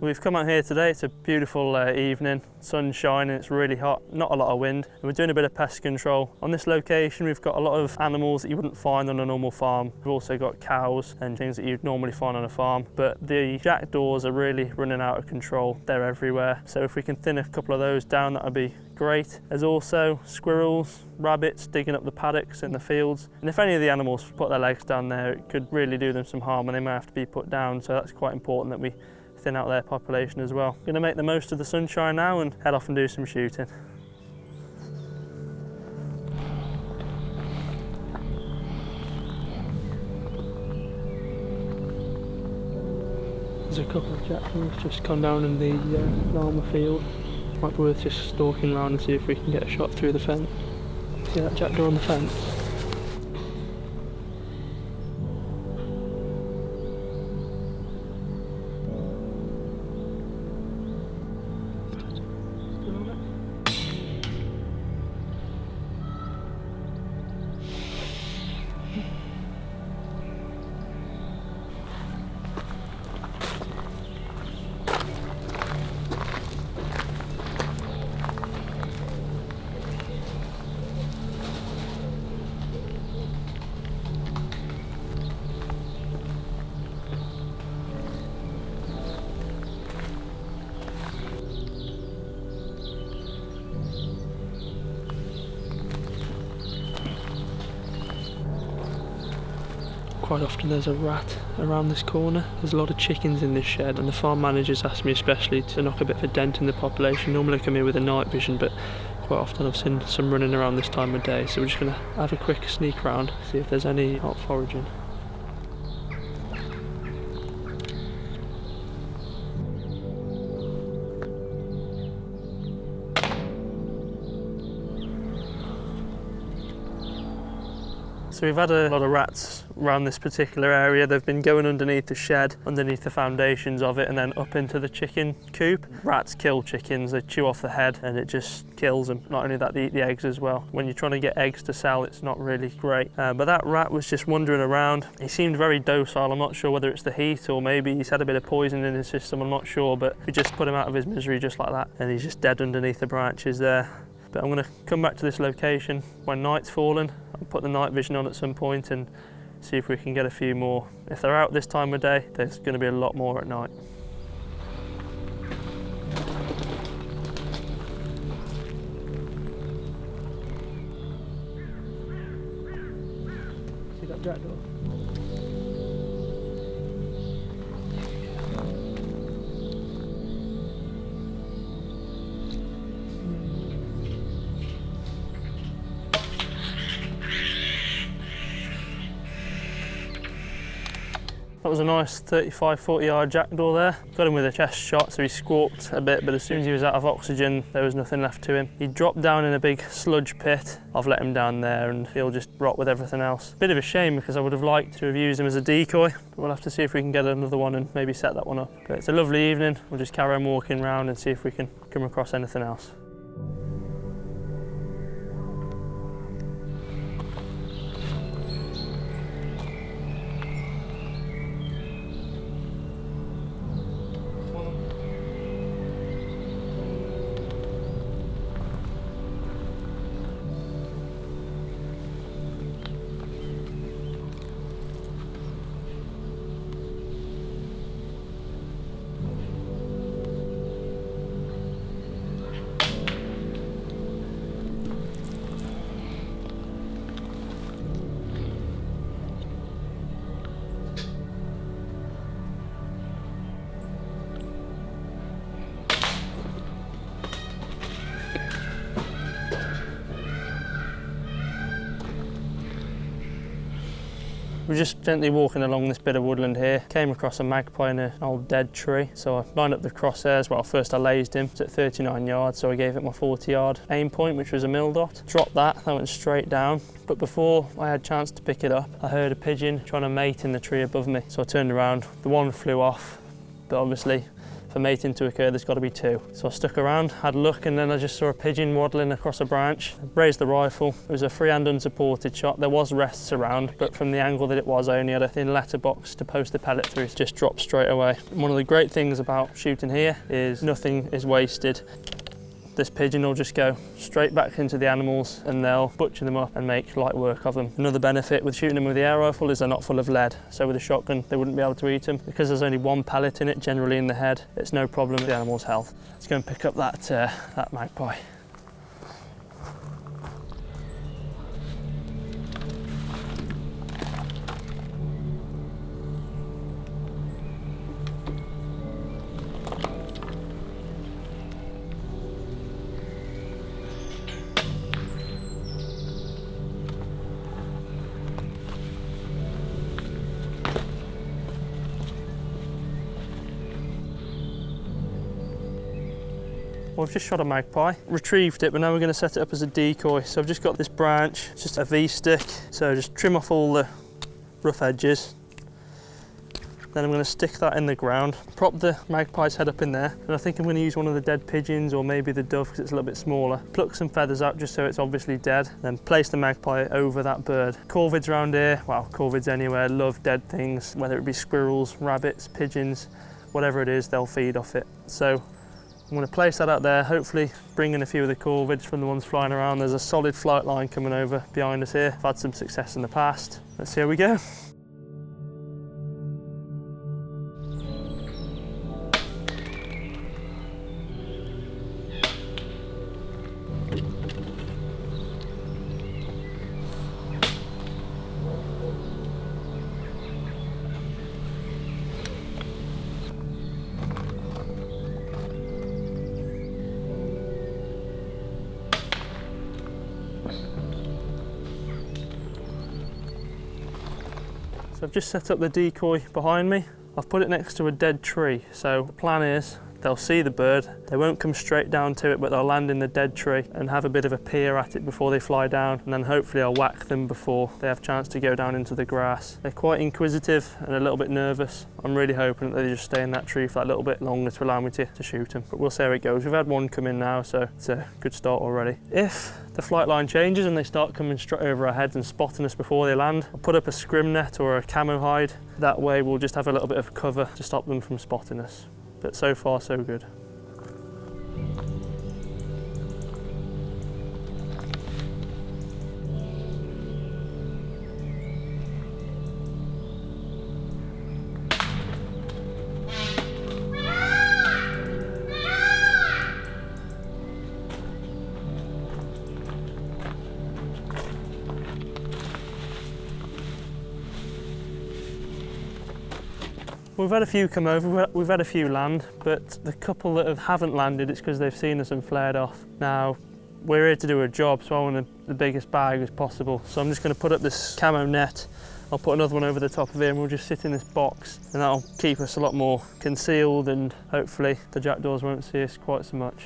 We've come out here today, it's a beautiful evening, sun's shining, it's really hot, not a lot of wind. We're doing a bit of pest control. On this location we've got a lot of animals that you wouldn't find on a normal farm. We've also got cows and things that you'd normally find on a farm, but the jackdaws are really running out of control. They're everywhere, so if we can thin a couple of those down, that would be great. There's also squirrels, rabbits digging up the paddocks in the fields, and if any of the animals put their legs down there, it could really do them some harm and they may have to be put down, so that's quite important that we thin out their population as well. Going to make the most of the sunshine now and head off and do some shooting. There's a couple of jackdaws just come down in the llama field. Might be worth just stalking around and see if we can get a shot through the fence. See that jackdaw on the fence? Quite often there's a rat around this corner. There's a lot of chickens in this shed and the farm managers asked me especially to knock a bit of a dent in the population. Normally I come here with a night vision, but quite often I've seen some running around this time of day, so we're just going to have a quick sneak round, see if there's any out foraging. So we've had a lot of rats around this particular area. They've been going underneath the shed, underneath the foundations of it, and then up into the chicken coop. Rats kill chickens, they chew off the head and it just kills them. Not only that, they eat the eggs as well. When you're trying to get eggs to sell, it's not really great. But that rat was just wandering around. He seemed very docile. I'm not sure whether it's the heat or maybe he's had a bit of poison in his system, I'm not sure, but we just put him out of his misery just like that. And he's just dead underneath the branches there. But I'm going to come back to this location when night's fallen. I'll put the night vision on at some point and see if we can get a few more. If they're out this time of day, there's going to be a lot more at night. See that jackdaw? That was a nice 35-40 yard jackdaw there. Got him with a chest shot, so he squawked a bit, but as soon as he was out of oxygen, there was nothing left to him. He dropped down in a big sludge pit. I've let him down there and he'll just rot with everything else. Bit of a shame because I would have liked to have used him as a decoy, but we'll have to see if we can get another one and maybe set that one up. But it's a lovely evening. We'll just carry on walking around and see if we can come across anything else. We're just gently walking along this bit of woodland here. Came across a magpie in an old dead tree, so I lined up the crosshairs. Well, first I lased him, it's at 39 yards, so I gave it my 40 yard aim point, which was a mil dot. Dropped that went straight down. But before I had a chance to pick it up, I heard a pigeon trying to mate in the tree above me. So I turned around, the one flew off, but obviously, if For mating to occur, there's got to be 2. So I stuck around, had a look, and then I just saw a pigeon waddling across a branch. I raised the rifle. It was a freehand unsupported shot. There was rests around, but from the angle that it was, I only had a thin letterbox to post the pellet through. It just dropped straight away. And one of the great things about shooting here is nothing is wasted. This pigeon will just go straight back into the animals and they'll butcher them up and make light work of them. Another benefit with shooting them with the air rifle is they're not full of lead. So with a shotgun, they wouldn't be able to eat them. Because there's only 1 pellet in it, generally in the head, it's no problem with the animal's health. Let's go and pick up that magpie. Well, I've just shot a magpie, retrieved it, but now we're going to set it up as a decoy. So I've just got this branch, it's just a V-stick. So just trim off all the rough edges. Then I'm going to stick that in the ground, prop the magpie's head up in there, and I think I'm going to use one of the dead pigeons or maybe the dove because it's a little bit smaller. Pluck some feathers out just so it's obviously dead, then place the magpie over that bird. Corvids around here, well, corvids anywhere, love dead things, whether it be squirrels, rabbits, pigeons, whatever it is, they'll feed off it. So I'm going to place that out there, hopefully bring in a few of the corvids from the ones flying around. There's a solid flight line coming over behind us here. I've had some success in the past. Let's see how we go. So I've just set up the decoy behind me. I've put it next to a dead tree. So the plan is they'll see the bird, they won't come straight down to it, but they'll land in the dead tree and have a bit of a peer at it before they fly down. And then hopefully I'll whack them before they have a chance to go down into the grass. They're quite inquisitive and a little bit nervous. I'm really hoping that they just stay in that tree for that little bit longer to allow me to shoot them. But we'll see how it goes. We've had one come in now, so it's a good start already. If the flight line changes and they start coming straight over our heads and spotting us before they land, I'll put up a scrim net or a camo hide. That way we'll just have a little bit of cover to stop them from spotting us. But so far so good. We've had a few come over, we've had a few land, but the couple that haven't landed, it's because they've seen us and flared off. Now, we're here to do a job, so I want the biggest bag as possible. So I'm just going to put up this camo net. I'll put another one over the top of it and we'll just sit in this box, and that'll keep us a lot more concealed, and hopefully the jackdaws won't see us quite so much.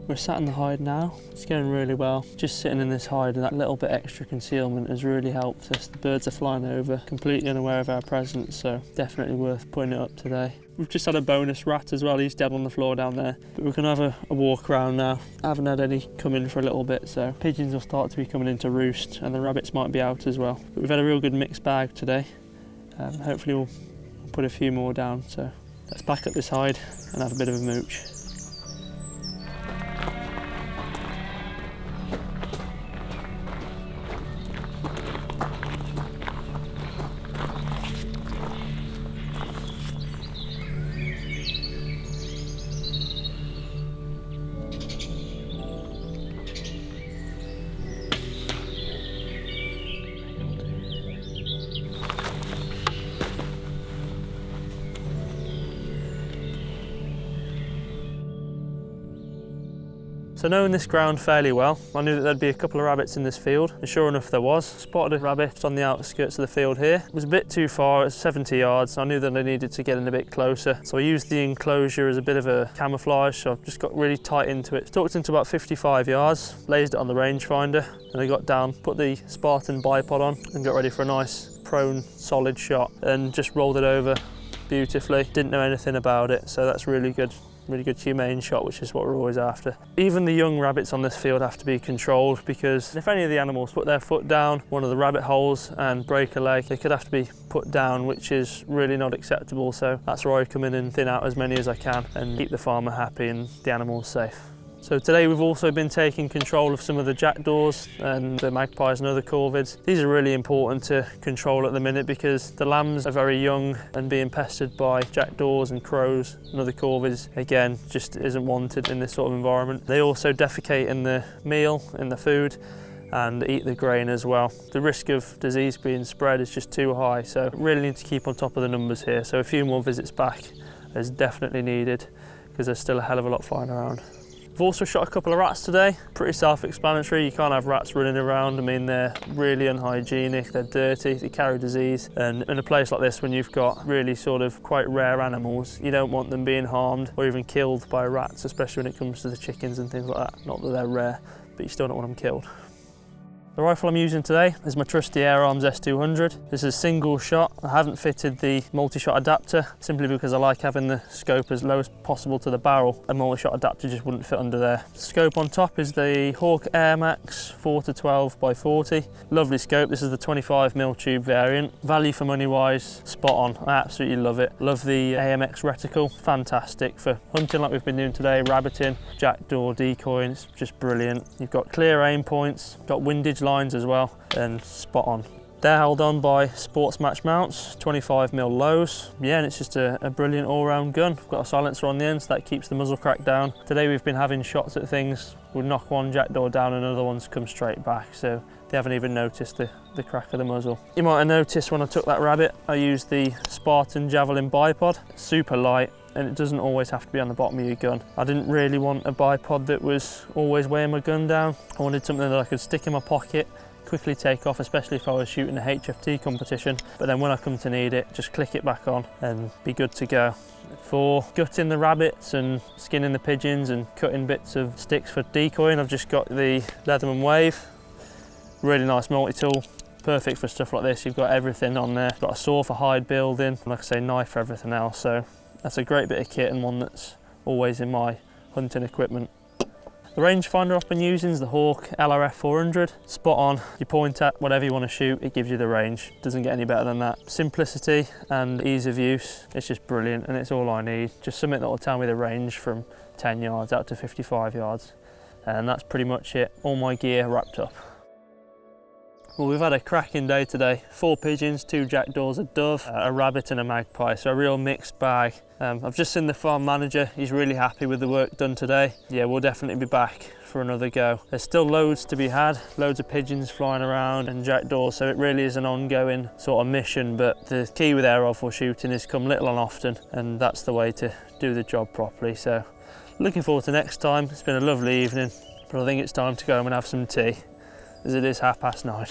We're sat in the hide now. It's going really well. Just sitting in this hide and that little bit extra concealment has really helped us. The birds are flying over, completely unaware of our presence, so definitely worth putting it up today. We've just had a bonus rat as well. He's dead on the floor down there. But we're going to have a walk around now. I haven't had any come in for a little bit, so pigeons will start to be coming in to roost and the rabbits might be out as well. But we've had a real good mixed bag today. Hopefully we'll put a few more down. So let's back up this hide and have a bit of a mooch. So knowing this ground fairly well, I knew that there'd be a couple of rabbits in this field, and sure enough there was. Spotted a rabbit on the outskirts of the field here. It was a bit too far, it's 70 yards. I knew that I needed to get in a bit closer, so I used the enclosure as a bit of a camouflage, so I've just got really tight into it. Stalked into about 55 yards, lased it on the rangefinder, and I got down, put the Spartan bipod on, and got ready for a nice prone, solid shot, and just rolled it over beautifully. Didn't know anything about it, so that's really good humane shot, which is what we're always after. Even the young rabbits on this field have to be controlled, because if any of the animals put their foot down one of the rabbit holes and break a leg, they could have to be put down, which is really not acceptable. So that's where I come in and thin out as many as I can and keep the farmer happy and the animals safe. So today we've also been taking control of some of the jackdaws and the magpies and other corvids. These are really important to control at the minute, because the lambs are very young, and being pestered by jackdaws and crows and other corvids, again, just isn't wanted in this sort of environment. They also defecate in the meal, in the food, and eat the grain as well. The risk of disease being spread is just too high, so really need to keep on top of the numbers here. So a few more visits back is definitely needed, because there's still a hell of a lot flying around. I've also shot a couple of rats today. Pretty self-explanatory. You can't have rats running around. I mean, they're really unhygienic, they're dirty, they carry disease. And in a place like this, when you've got really sort of quite rare animals, you don't want them being harmed or even killed by rats, especially when it comes to the chickens and things like that. Not that they're rare, but you still don't want them killed. The rifle I'm using today is my trusty Air Arms S200. This is single shot. I haven't fitted the multi-shot adapter simply because I like having the scope as low as possible to the barrel. A multi-shot adapter just wouldn't fit under there. The scope on top is the Hawk Air Max 4-12 by 40. Lovely scope. This is the 25mm tube variant. Value for money wise, spot on. I absolutely love it. Love the AMX reticle. Fantastic for hunting like we've been doing today, rabbiting, jackdaw, decoying. It's just brilliant. You've got clear aim points, got windage lines as well, and spot on. They're held on by Sports Match mounts, 25mm lows. Yeah, and it's just a brilliant all-round gun. We've got a silencer on the end, so that keeps the muzzle crack down. Today we've been having shots at things, we'll knock one jackdaw down and other ones come straight back, so they haven't even noticed the crack of the muzzle. You might have noticed when I took that rabbit, I used the Spartan Javelin bipod. Super light, and it doesn't always have to be on the bottom of your gun. I didn't really want a bipod that was always weighing my gun down. I wanted something that I could stick in my pocket, quickly take off, especially if I was shooting a HFT competition, but then when I come to need it, just click it back on and be good to go. For gutting the rabbits and skinning the pigeons and cutting bits of sticks for decoying, I've just got the Leatherman Wave. Really nice multi-tool, perfect for stuff like this. You've got everything on there. Got a saw for hide building, and like I say, knife for everything else. So that's a great bit of kit, and one that's always in my hunting equipment. The rangefinder I've been using is the Hawk LRF 400. Spot on, you point at whatever you want to shoot, it gives you the range. Doesn't get any better than that. Simplicity and ease of use, it's just brilliant, and it's all I need. Just something that will tell me the range from 10 yards out to 55 yards. And that's pretty much it, all my gear wrapped up. Well, we've had a cracking day today. 4 pigeons, 2 jackdaws, a dove, a rabbit and a magpie, so a real mixed bag. I've just seen the farm manager, he's really happy with the work done today. Yeah, we'll definitely be back for another go. There's still loads to be had, loads of pigeons flying around and jackdaws, so it really is an ongoing sort of mission, but the key with air rifle shooting is come little and often, and that's the way to do the job properly. So looking forward to next time. It's been a lovely evening, but I think it's time to go home and have some tea, as it is 9:30.